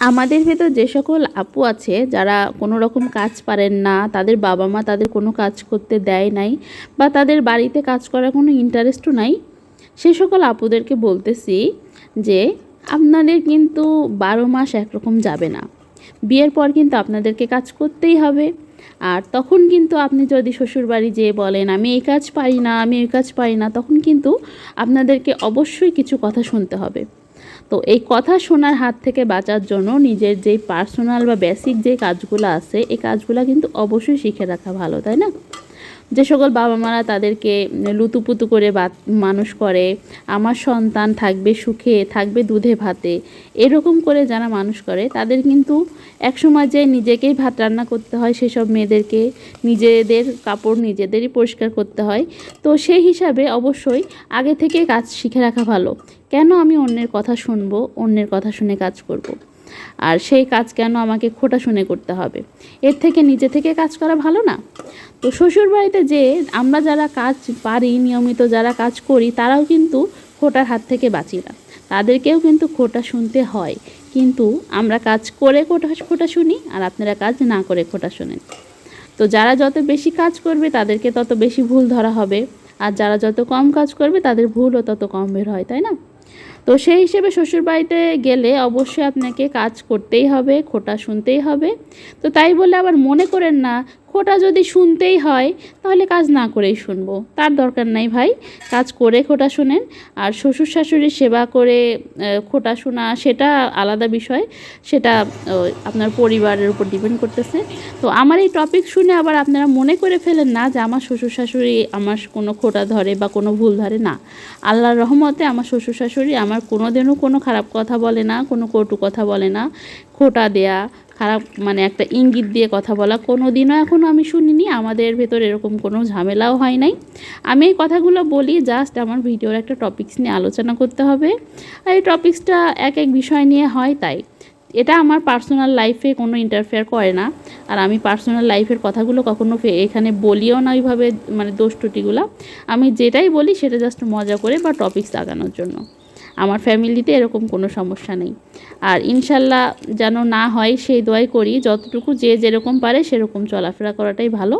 আমাদের ভেতর যে সকল আপু আছে যারা কোনো রকম কাজ পারেন না, তাদের বাবা মা তাদের কোনো কাজ করতে দেয় নাই বা তাদের বাড়িতে কাজ করার কোনো ইন্টারেস্টও নাই, সে সকল আপুদেরকে বলতেছি যে আপনাদের কিন্তু 12 মাস একরকম যাবে না। বিয়ের পর কিন্তু আপনাদেরকে কাজ করতেই হবে। আর তখন কিন্তু আপনি যদি শ্বশুরবাড়ি যেয়ে বলেন আমি এই কাজ পারি না, আমি ওই কাজ পারি না, তখন কিন্তু আপনাদেরকে অবশ্যই কিছু কথা শুনতে হবে। তো এই কথা শোনার হাত থেকে বাঁচার জন্য নিজের যেই পার্সোনাল বা বেসিক যে কাজগুলো আছে এই কাজগুলো কিন্তু অবশ্যই শিখে রাখা ভালো, তাই না? যে সকল বাবা মারা তাদেরকে লুতুপুতু করে মানুষ করে, আমার সন্তান থাকবে সুখে, থাকবে দুধে ভাতে, এরকম করে যারা মানুষ করে তাদের কিন্তু একসময় যে নিজেকেই ভাত রান্না করতে হয়, সেসব মেয়েদেরকে নিজেদের কাপড় নিজেদেরই পরিষ্কার করতে হয়। তো সেই হিসাবে অবশ্যই আগে থেকে কাজ শিখে রাখা ভালো। কেন আমি অন্যের কথা শুনবো, অন্যের কথা শুনে কাজ করব। আর সেই কাজ কেন আমাকে খোটা শুনে করতে হবে? এর থেকে নিজে থেকে কাজ করা ভালো না? তো শ্বশুরবাড়িতে যে আমরা যারা কাজ পারি, নিয়মিত যারা কাজ করি, তারাও কিন্তু খোটার হাত থেকে বাঁচি না, তাদেরকেও কিন্তু খোটা শুনতে হয়। কিন্তু আমরা কাজ করে খোটা শুনি, আর আপনারা কাজ না করে খোটা শোনেন। তো যারা যত বেশি কাজ করবে তাদেরকে তত বেশি ভুল ধরা হবে, আর যারা যত কম কাজ করবে তাদের ভুলও তত কম বের হয়, তাই না? তো সেই হিসেবে শ্বশুরবাড়িতে গেলে অবশ্যই আপনাকে কাজ করতেই হবে, খোটা শুনতেই হবে। তো তাই বলে আবার মনে করেন না খোটা যদি শুনতেই হয় তাহলে কাজ না করেই শুনবো, তার দরকার নাই ভাই। কাজ করে খোটা শুনেন। আর শ্বশুর শাশুড়ির সেবা করে খোটা শোনা সেটা আলাদা বিষয়, সেটা আপনার পরিবারের উপর ডিপেন্ড করতেছে। তো আমার এই টপিক শুনে আবার আপনারা মনে করে ফেলেন না যে আমার শ্বশুর শাশুড়ি আমার কোনো খোটা ধরে বা কোনো ভুল ধরে না। আল্লাহর রহমতে আমার শ্বশুর শাশুড়ি আমার কোনো দিনও কোনো খারাপ কথা বলে না, কোনো কটু কথা বলে না। খোটা দেয়া, খারাপ মানে একটা ইঙ্গিত দিয়ে কথা বলা কোনো দিনও এখনও আমি শুনিনি। আমাদের ভেতর এরকম কোনো ঝামেলাও হয় নাই। আমি এই কথাগুলো বলি জাস্ট আমার ভিডিওর একটা টপিকস নিয়ে আলোচনা করতে হবে, আর এই টপিক্সটা এক এক বিষয় নিয়ে হয়, তাই এটা আমার পার্সোনাল লাইফে কোনো ইন্টারফেয়ার করে না। আর আমি পার্সোনাল লাইফের কথাগুলো কখনো এখানে বলিও না ওইভাবে, মানে দোষ ত্রুটিগুলো। আমি যেটাই বলি সেটা জাস্ট মজা করে বা টপিক্স আগানোর জন্য। আমার ফ্যামিলিতে এরকম কোনো সমস্যা নেই। আর ইনশাল্লাহ যেন না হয় সেই দোয়াই করি। যতটুকু যে যেরকম পারে সেরকম চলাফেরা করাটাই ভালো।